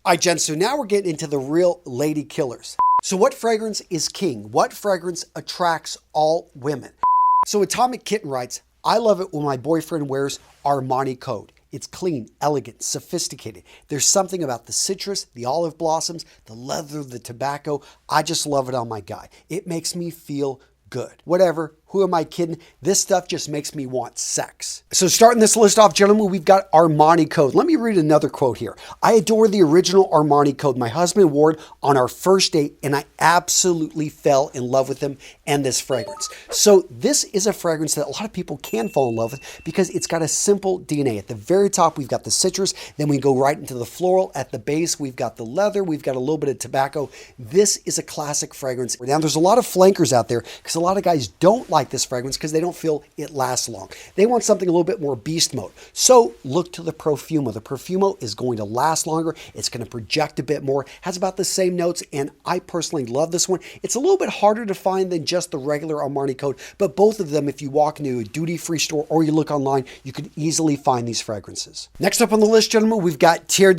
All right, Jen, so now we're getting into the real lady killers. So what fragrance is king? What fragrance attracts all women? So Atomic Kitten writes, I love it when my boyfriend wears Armani Code. It's clean, elegant, sophisticated. There's something about the citrus, the olive blossoms, the leather, the tobacco. I just love it on my guy. It makes me feel good. Whatever. Who am I kidding? This stuff just makes me want sex. So starting this list off, gentlemen, we've got Armani Code. Let me read another quote here. I adore the original Armani Code. My husband wore it on our first date and I absolutely fell in love with him and this fragrance. So this is a fragrance that a lot of people can fall in love with because it's got a simple DNA. At the very top, we've got the citrus. Then we go right into the floral. At the base, we've got the leather. We've got a little bit of tobacco. This is a classic fragrance. Now, there's a lot of flankers out there because a lot of guys don't like this fragrance because they don't feel it lasts long. They want something a little bit more beast mode. So look to the Profumo. The Profumo is going to last longer. It's going to project a bit more, has about the same notes, and I personally love this one. It's a little bit harder to find than just the regular Armani Code, but both of them, if you walk into a duty-free store or you look online, you can easily find these fragrances. Next up on the list, gentlemen, we've got Terre.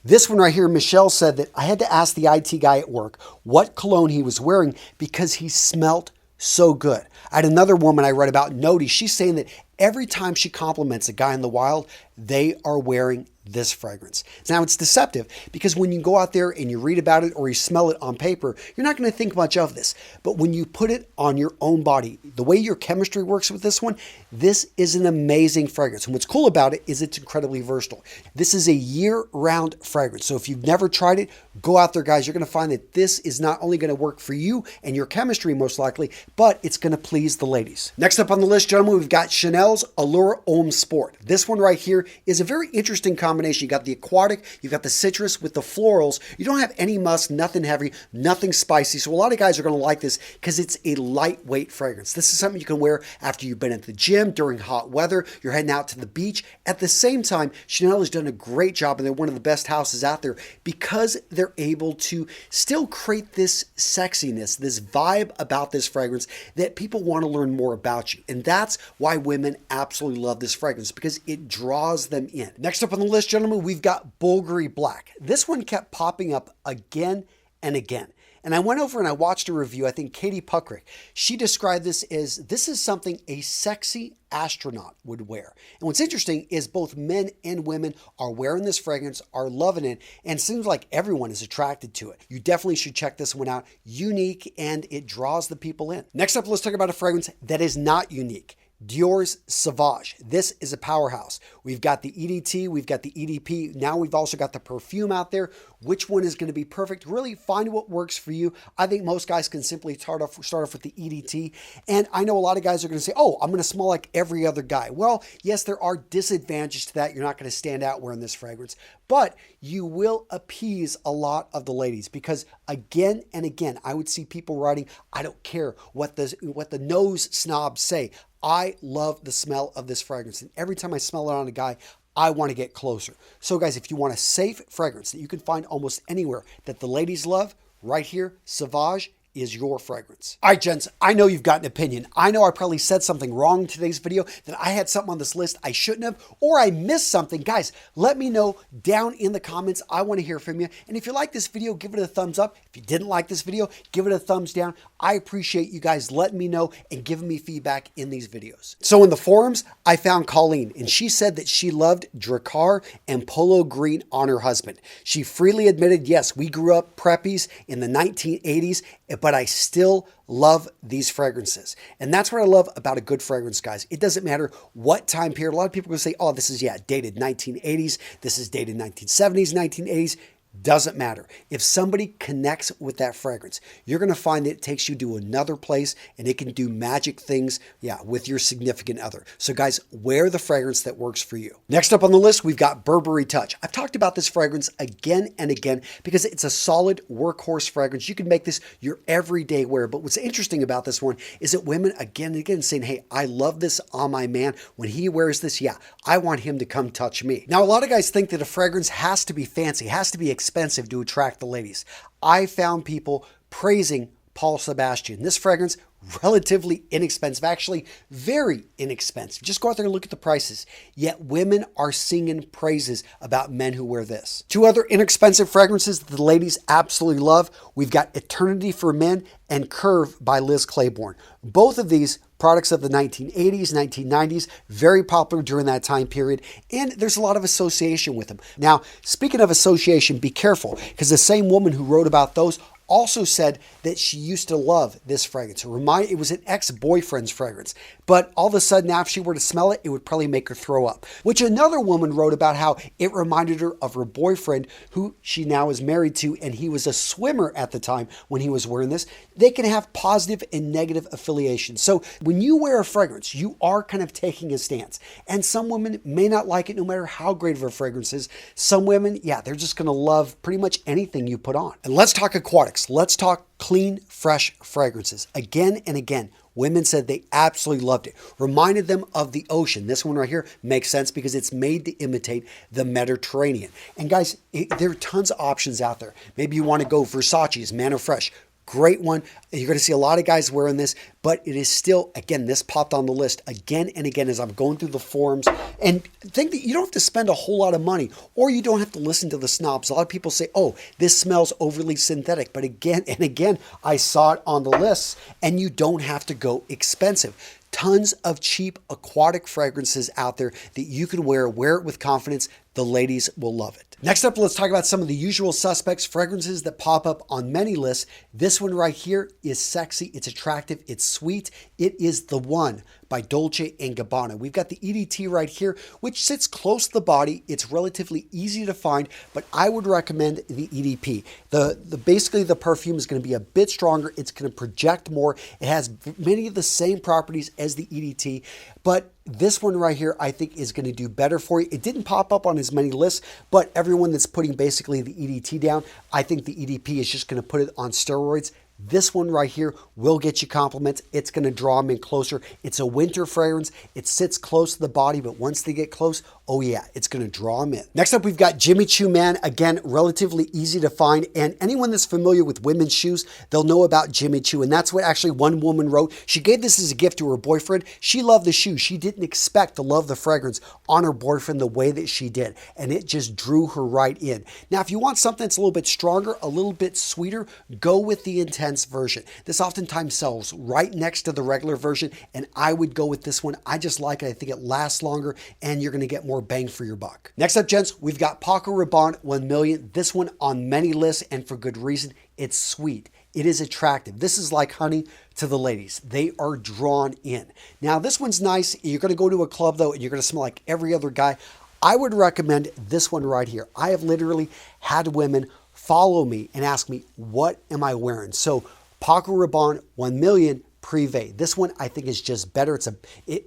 This one right here, Michelle said that I had to ask the IT guy at work what cologne he was wearing because he smelt so good. I had another woman I read about, Noti. She's saying that every time she compliments a guy in the wild, they are wearing this fragrance. Now, it's deceptive because when you go out there and you read about it or you smell it on paper, you're not going to think much of this. But when you put it on your own body, the way your chemistry works with this one, this is an amazing fragrance. And what's cool about it is it's incredibly versatile. This is a year-round fragrance. So if you've never tried it, go out there, guys. You're going to find that this is not only going to work for you and your chemistry most likely, but it's going to please the ladies. Next up on the list, gentlemen, we've got Chanel's Allure Homme Sport. This one right here is a very interesting combination. You got the aquatic, you got the citrus with the florals. You don't have any musk, nothing heavy, nothing spicy. So a lot of guys are going to like this because it's a lightweight fragrance. This is something you can wear after you've been at the gym, during hot weather, you're heading out to the beach. At the same time, Chanel has done a great job and they're one of the best houses out there because they're able to still create this sexiness, this vibe about this fragrance that people want to learn more about you. And that's why women absolutely love this fragrance because it draws them in. Next up on the list, gentlemen, we've got Bvlgari Black. This one kept popping up again and again. And I went over and I watched a review, I think Katie Puckrick. She described this as, this is something a sexy astronaut would wear. And what's interesting is both men and women are wearing this fragrance, are loving it, and it seems like everyone is attracted to it. You definitely should check this one out. Unique, and it draws the people in. Next up, let's talk about a fragrance that is not unique. Dior's Sauvage. This is a powerhouse. We've got the EDT, we've got the EDP. Now we've also got the perfume out there. Which one is going to be perfect? Really find what works for you. I think most guys can simply start off with the EDT. And I know a lot of guys are going to say, oh, I'm going to smell like every other guy. Well, yes, there are disadvantages to that. You're not going to stand out wearing this fragrance, but you will appease a lot of the ladies because again and again, I would see people writing, I don't care what the nose snobs say. I love the smell of this fragrance. And every time I smell it on a guy, I want to get closer. So guys, if you want a safe fragrance that you can find almost anywhere that the ladies love, right here, Sauvage is your fragrance. All right, gents, I know you've got an opinion. I know I probably said something wrong in today's video, that I had something on this list I shouldn't have, or I missed something. Guys, let me know down in the comments. I want to hear from you. And if you like this video, give it a thumbs up. If you didn't like this video, give it a thumbs down. I appreciate you guys letting me know and giving me feedback in these videos. So in the forums, I found Colleen, and she said that she loved Drakkar and Polo Green on her husband. She freely admitted, yes, we grew up preppies in the 1980s, but I still love these fragrances. And that's what I love about a good fragrance, guys. It doesn't matter what time period. A lot of people will say, oh, this is, dated 1980s. This is dated 1970s, 1980s. Doesn't matter. If somebody connects with that fragrance, you're going to find that it takes you to another place and it can do magic things, with your significant other. So guys, wear the fragrance that works for you. Next up on the list, we've got Burberry Touch. I've talked about this fragrance again and again because it's a solid workhorse fragrance. You can make this your everyday wear. But what's interesting about this one is that women again and again saying, hey, I love this on my man. When he wears this, I want him to come touch me. Now, a lot of guys think that a fragrance has to be fancy, has to be expensive to attract the ladies. I found people praising Paul Sebastian. This fragrance relatively inexpensive, actually very inexpensive. Just go out there and look at the prices. Yet women are singing praises about men who wear this. Two other inexpensive fragrances that the ladies absolutely love. We've got Eternity for Men and Curve by Liz Claiborne. Both of these products of the 1980s, 1990s, very popular during that time period, and there's a lot of association with them. Now, speaking of association, be careful, because the same woman who wrote about those also said that she used to love this fragrance. It was an ex-boyfriend's fragrance, but all of a sudden, after she were to smell it, it would probably make her throw up. Which another woman wrote about how it reminded her of her boyfriend, who she now is married to, and he was a swimmer at the time when he was wearing this. They can have positive and negative affiliations. So when you wear a fragrance, you are kind of taking a stance. And some women may not like it no matter how great of a fragrance is. Some women, yeah, they're just going to love pretty much anything you put on. And let's talk aquatics. Let's talk clean, fresh fragrances. Again and again, women said they absolutely loved it. Reminded them of the ocean. This one right here makes sense because it's made to imitate the Mediterranean. And guys, there are tons of options out there. Maybe you want to go Versace's Man of Fresh. Great one. You're going to see a lot of guys wearing this, but it is still, again, this popped on the list again and again as I'm going through the forums. And think that you don't have to spend a whole lot of money, or you don't have to listen to the snobs. A lot of people say, oh, this smells overly synthetic. But again and again, I saw it on the lists, and you don't have to go expensive. Tons of cheap aquatic fragrances out there that you can wear it with confidence. The ladies will love it. Next up, let's talk about some of the usual suspects, fragrances that pop up on many lists. This one right here is sexy, it's attractive, it's sweet. It is The One by Dolce & Gabbana. We've got the EDT right here, which sits close to the body. It's relatively easy to find, but I would recommend the EDP. Basically, the perfume is going to be a bit stronger. It's going to project more. It has many of the same properties as the EDT, but this one right here, I think, is going to do better for you. It didn't pop up on as many lists, but everyone that's putting basically the EDT down, I think the EDP is just going to put it on steroids. This one right here will get you compliments. It's going to draw them in closer. It's a winter fragrance. It sits close to the body, but once they get close, oh yeah, it's going to draw them in. Next up, we've got Choo Man. Again, relatively easy to find. And anyone that's familiar with women's shoes, they'll know about Choo. And that's what actually one woman wrote. She gave this as a gift to her boyfriend. She loved the shoe. She didn't expect to love the fragrance on her boyfriend the way that she did. And it just drew her right in. Now, if you want something that's a little bit stronger, a little bit sweeter, go with the Intense version. This oftentimes sells right next to the regular version, and I would go with this one. I just like it. I think it lasts longer, and you're going to get more bang for your buck. Next up, gents, we've got Paco Rabanne 1 million. This one on many lists, and for good reason. It's sweet. It is attractive. This is like honey to the ladies. They are drawn in. Now, this one's nice. You're going to go to a club, though, and you're going to smell like every other guy. I would recommend this one right here. I have literally had women follow me and ask me, what am I wearing? So Paco Rabanne 1 million Privé. This one I think is just better.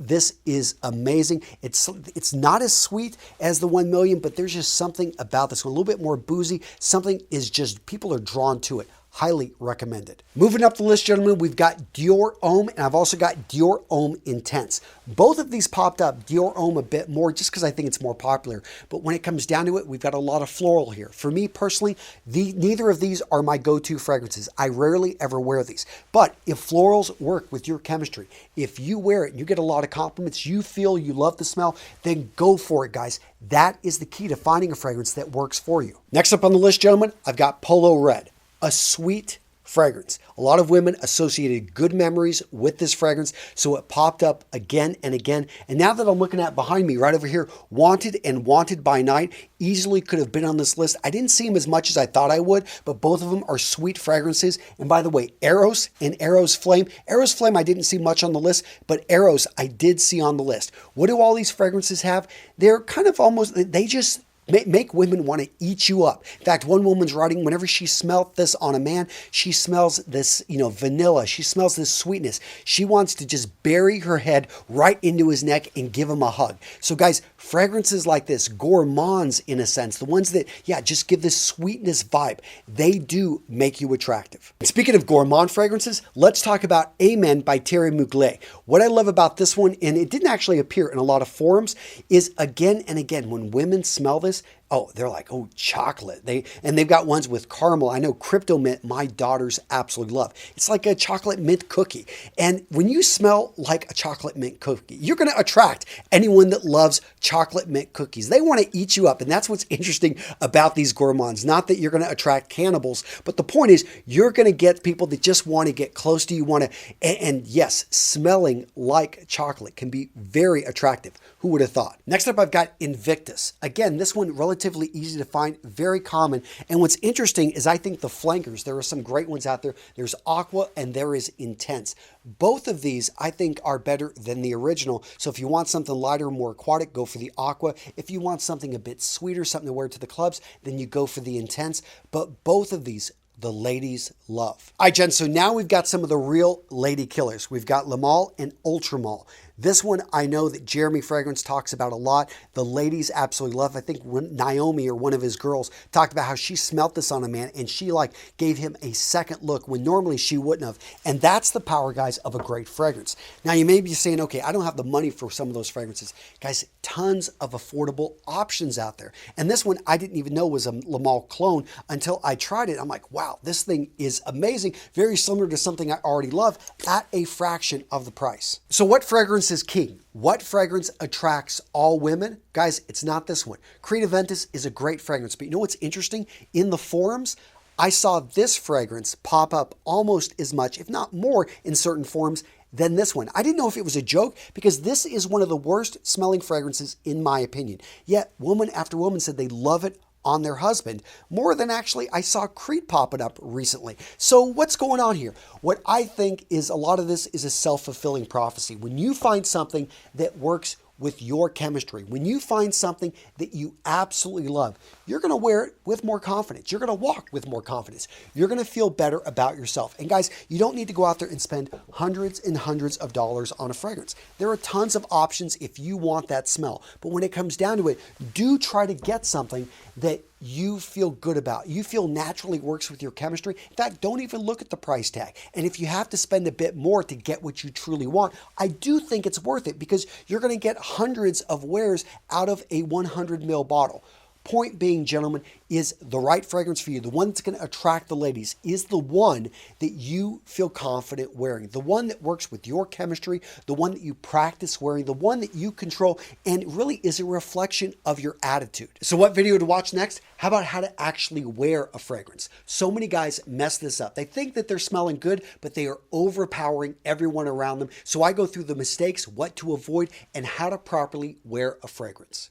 This is amazing. It's not as sweet as the 1 million, but there's just something about this one, a little bit more boozy. Something is just, people are drawn to it. Highly recommended. Moving up the list, gentlemen, we've got Dior Homme, and I've also got Dior Homme Intense. Both of these popped up, Dior Homme a bit more, just because I think it's more popular. But when it comes down to it, we've got a lot of floral here. For me personally, neither of these are my go-to fragrances. I rarely ever wear these. But if florals work with your chemistry, if you wear it and you get a lot of compliments, you feel you love the smell, then go for it, guys. That is the key to finding a fragrance that works for you. Next up on the list, gentlemen, I've got Polo Red. A sweet fragrance. A lot of women associated good memories with this fragrance, so it popped up again and again. And now that I'm looking at behind me right over here, Wanted and Wanted by Night easily could have been on this list. I didn't see them as much as I thought I would, but both of them are sweet fragrances. And by the way, Eros and Eros Flame. Eros Flame I didn't see much on the list, but Eros I did see on the list. What do all these fragrances have? They're kind of almost, they just make women want to eat you up. In fact, one woman's writing, whenever she smelled this on a man, she smells this, vanilla. She smells this sweetness. She wants to just bury her head right into his neck and give him a hug. So guys, fragrances like this, gourmands in a sense, the ones that, just give this sweetness vibe, they do make you attractive. And speaking of gourmand fragrances, let's talk about Amen by Terre. What I love about this one, and it didn't actually appear in a lot of forums, is again and again, when women smell this, Oh, they're like, oh, chocolate. They've got ones with caramel. I know Crypto Mint, my daughters absolutely love. It's like a chocolate mint cookie. And when you smell like a chocolate mint cookie, you're going to attract anyone that loves chocolate mint cookies. They want to eat you up. And that's what's interesting about these gourmands. Not that you're going to attract cannibals, but the point is you're going to get people that just want to get close to you, and yes, smelling like chocolate can be very attractive. Who would have thought? Next up, I've got Invictus. Again, this one relatively easy to find, very common. And what's interesting is I think the flankers, there are some great ones out there. There's Acqua and there is Intense. Both of these I think are better than the original. So if you want something lighter, more aquatic, go for the Acqua. If you want something a bit sweeter, something to wear to the clubs, then you go for the Intense. But both of these, the ladies love. All right, Jen, so now we've got some of the real lady killers. We've got Le Male and Ultra Male. This one I know that Jeremy Fragrance talks about a lot. The ladies absolutely love. I think when Naomi or one of his girls talked about how she smelt this on a man and she like gave him a second look when normally she wouldn't have. And that's the power, guys, of a great fragrance. Now you may be saying, okay, I don't have the money for some of those fragrances. Guys, tons of affordable options out there. And this one I didn't even know was a Le Male clone until I tried it. I'm like, wow, this thing is amazing. Very similar to something I already love at a fraction of the price. So what fragrance is king? What fragrance attracts all women? Guys, it's not this one. Creed Aventus is a great fragrance, but you know what's interesting? In the forums, I saw this fragrance pop up almost as much, if not more, in certain forums than this one. I didn't know if it was a joke because this is one of the worst smelling fragrances in my opinion. Yet woman after woman said they love it on their husband, more than actually I saw Creed popping up recently. So what's going on here? What I think is a lot of this is a self-fulfilling prophecy. When you find something that works with your chemistry, when you find something that you absolutely love, you're going to wear it with more confidence. You're going to walk with more confidence. You're going to feel better about yourself. And guys, you don't need to go out there and spend hundreds and hundreds of dollars on a fragrance. There are tons of options if you want that smell. But when it comes down to it, do try to get something that you feel good about, you feel naturally works with your chemistry. In fact, don't even look at the price tag. And if you have to spend a bit more to get what you truly want, I do think it's worth it because you're going to get hundreds of wears out of a 100 ml bottle. Point being, gentlemen, is the right fragrance for you, the one that's going to attract the ladies, is the one that you feel confident wearing, the one that works with your chemistry, the one that you practice wearing, the one that you control, and really is a reflection of your attitude. So what video to watch next? How about how to actually wear a fragrance? So many guys mess this up. They think that they're smelling good, but they are overpowering everyone around them. So I go through the mistakes, what to avoid, and how to properly wear a fragrance.